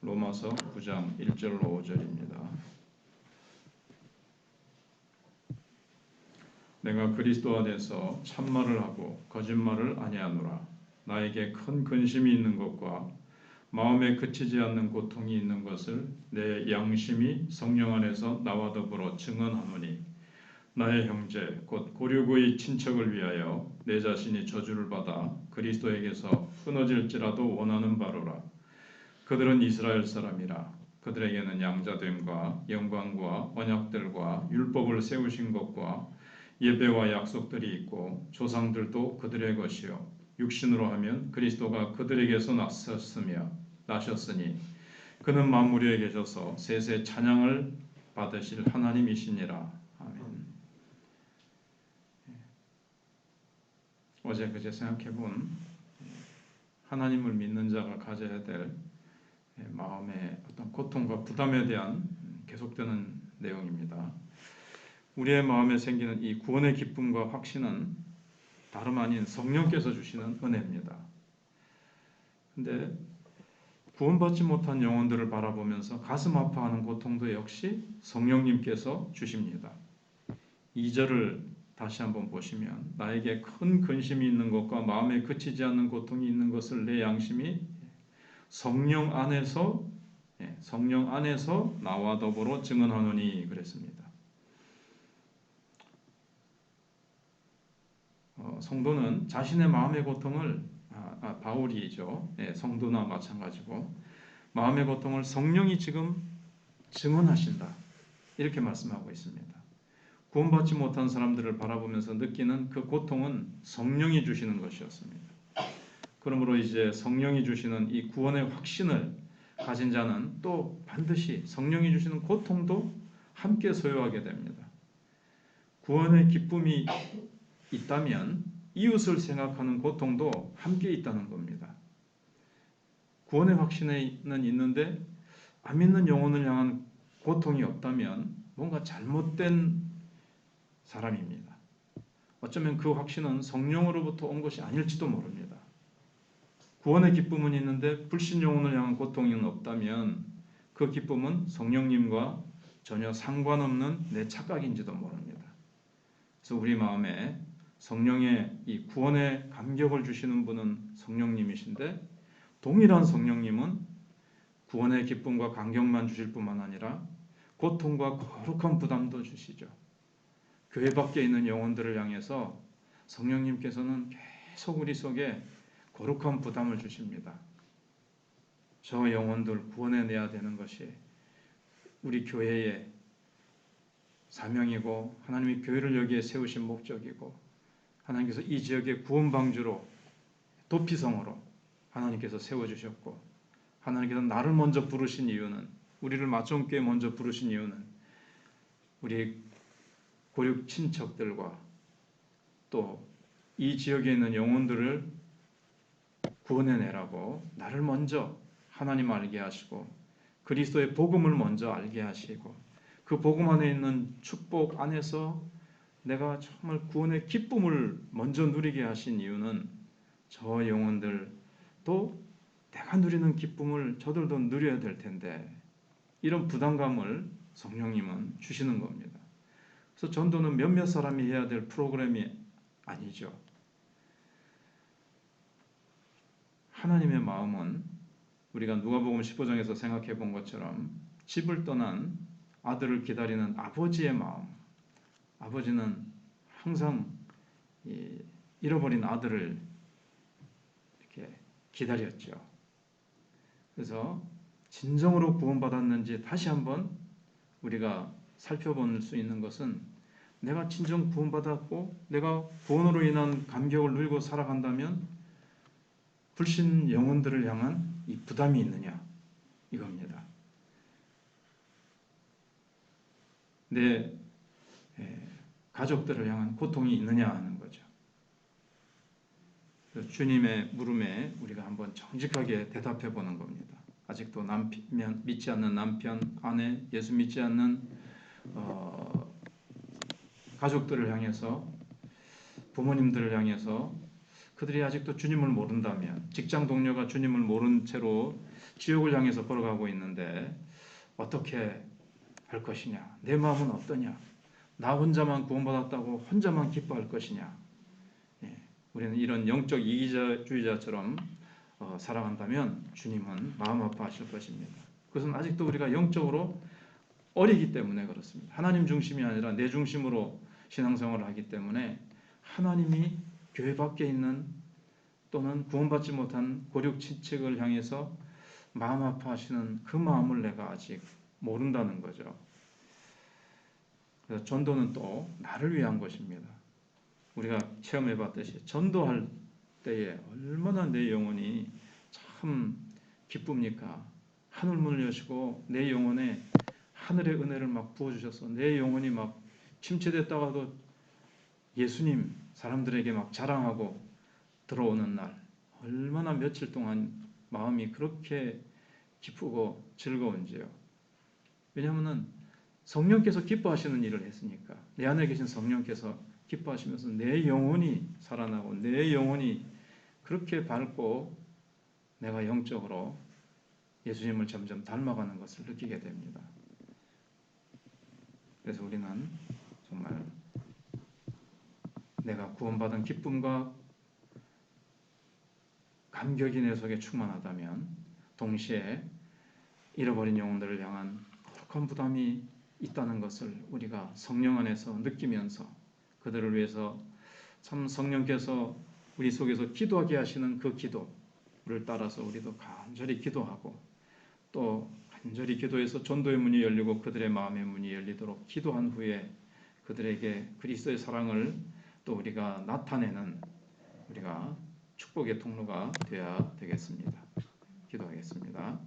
로마서 9장 1절로 5절입니다. 내가 그리스도 안에서 참말을 하고 거짓말을 아니하노라. 나에게 큰 근심이 있는 것과 마음에 그치지 않는 고통이 있는 것을 내 양심이 성령 안에서 나와 더불어 증언하노니 나의 형제 곧 고륙의 친척을 위하여 내 자신이 저주를 받아 그리스도에게서 끊어질지라도 원하는 바로라. 그들은 이스라엘 사람이라. 그들에게는 양자됨과 영광과 언약들과 율법을 세우신 것과 예배와 약속들이 있고 조상들도 그들의 것이요 육신으로 하면 그리스도가 그들에게서 나셨으니 그는 만물 위에 계셔서 세세 찬양을 받으실 하나님이시니라. 아멘. 어제 그제 생각해본 하나님을 믿는 자가 가져야 될 마음의 어떤 고통과 부담에 대한 계속되는 내용입니다. 우리의 마음에 생기는 이 구원의 기쁨과 확신은 다름 아닌 성령께서 주시는 은혜입니다. 근데 구원받지 못한 영혼들을 바라보면서 가슴 아파하는 고통도 역시 성령님께서 주십니다. 2절을 다시 한번 보시면 나에게 큰 근심이 있는 것과 마음에 그치지 않는 고통이 있는 것을 내 양심이 성령 안에서 나와 더불어 증언하노니 그랬습니다. 성도는 자신의 마음의 고통을 바울이죠. 성도나 마찬가지고 마음의 고통을 성령이 지금 증언하신다. 이렇게 말씀하고 있습니다. 구원받지 못한 사람들을 바라보면서 느끼는 그 고통은 성령이 주시는 것이었습니다. 그러므로 이제 성령이 주시는 이 구원의 확신을 가진 자는 또 반드시 성령이 주시는 고통도 함께 소유하게 됩니다. 구원의 기쁨이 있다면 이웃을 생각하는 고통도 함께 있다는 겁니다. 구원의 확신은 있는데 안 믿는 영혼을 향한 고통이 없다면 뭔가 잘못된 사람입니다. 어쩌면 그 확신은 성령으로부터 온 것이 아닐지도 모릅니다. 구원의 기쁨은 있는데 불신 영혼을 향한 고통이 없다면 그 기쁨은 성령님과 전혀 상관없는 내 착각인지도 모릅니다. 그래서 우리 마음에 성령의 이 구원의 감격을 주시는 분은 성령님이신데 동일한 성령님은 구원의 기쁨과 감격만 주실 뿐만 아니라 고통과 거룩한 부담도 주시죠. 교회 밖에 있는 영혼들을 향해서 성령님께서는 계속 우리 속에 거룩한 부담을 주십니다. 저 영혼들 구원해내야 되는 것이 우리 교회의 사명이고 하나님이 교회를 여기에 세우신 목적이고 하나님께서 이 지역의 구원방주로 도피성으로 하나님께서 세워주셨고 하나님께서 나를 먼저 부르신 이유는 우리를 마천교회 먼저 부르신 이유는 우리 고륙 친척들과 또 이 지역에 있는 영혼들을 구원해내라고 나를 먼저 하나님 알게 하시고 그리스도의 복음을 먼저 알게 하시고 그 복음 안에 있는 축복 안에서 내가 정말 구원의 기쁨을 먼저 누리게 하신 이유는 저 영혼들도 내가 누리는 기쁨을 저들도 누려야 될 텐데 이런 부담감을 성령님은 주시는 겁니다. 그래서 전도는 몇몇 사람이 해야 될 프로그램이 아니죠. 하나님의 마음은 우리가 누가복음 15장에서 생각해 본 것처럼 집을 떠난 아들을 기다리는 아버지의 마음. 아버지는 항상 잃어버린 아들을 이렇게 기다렸죠. 그래서 진정으로 구원받았는지 다시 한번 우리가 살펴볼 수 있는 것은 내가 진정 구원받았고 내가 구원으로 인한 감격을 누리고 살아간다면 불신 영혼들을 향한 이 부담이 있느냐 이겁니다. 내 가족들을 향한 고통이 있느냐 하는 거죠. 주님의 물음에 우리가 한번 정직하게 대답해 보는 겁니다. 아직도 믿지 않는 남편, 아내, 예수 믿지 않는 가족들을 향해서 부모님들을 향해서 그들이 아직도 주님을 모른다면 직장 동료가 주님을 모른 채로 지옥을 향해서 걸어가고 있는데 어떻게 할 것이냐? 내 마음은 어떠냐? 나 혼자만 구원받았다고 혼자만 기뻐할 것이냐? 예, 우리는 이런 영적 이기주의자처럼 살아간다면 주님은 마음 아파하실 것입니다. 그것은 아직도 우리가 영적으로 어리기 때문에 그렇습니다. 하나님 중심이 아니라 내 중심으로 신앙생활을 하기 때문에 하나님이 교회 밖에 있는 또는 구원받지 못한 고륙지책을 향해서 마음 아파하시는 그 마음을 내가 아직 모른다는 거죠. 그래서 전도는 또 나를 위한 것입니다. 우리가 체험해 봤듯이 전도할 때에 얼마나 내 영혼이 참 기쁩니까? 하늘 문을 여시고 내 영혼에 하늘의 은혜를 막 부어주셔서 내 영혼이 막 침체됐다가도 예수님 사람들에게 막 자랑하고 들어오는 날, 얼마나 며칠 동안 마음이 그렇게 기쁘고 즐거운지요. 왜냐하면 성령께서 기뻐하시는 일을 했으니까. 내 안에 계신 성령께서 기뻐하시면서 내 영혼이 살아나고 내 영혼이 그렇게 밝고 내가 영적으로 예수님을 점점 닮아가는 것을 느끼게 됩니다. 그래서 우리는 정말 내가 구원받은 기쁨과 감격이 내 속에 충만하다면 동시에 잃어버린 영혼들을 향한 거룩한 부담이 있다는 것을 우리가 성령 안에서 느끼면서 그들을 위해서 참 성령께서 우리 속에서 기도하게 하시는 그 기도를 따라서 우리도 간절히 기도하고 또 간절히 기도해서 전도의 문이 열리고 그들의 마음의 문이 열리도록 기도한 후에 그들에게 그리스도의 사랑을 또 우리가 나타내는 우리가 축복의 통로가 되어야 되겠습니다. 기도하겠습니다.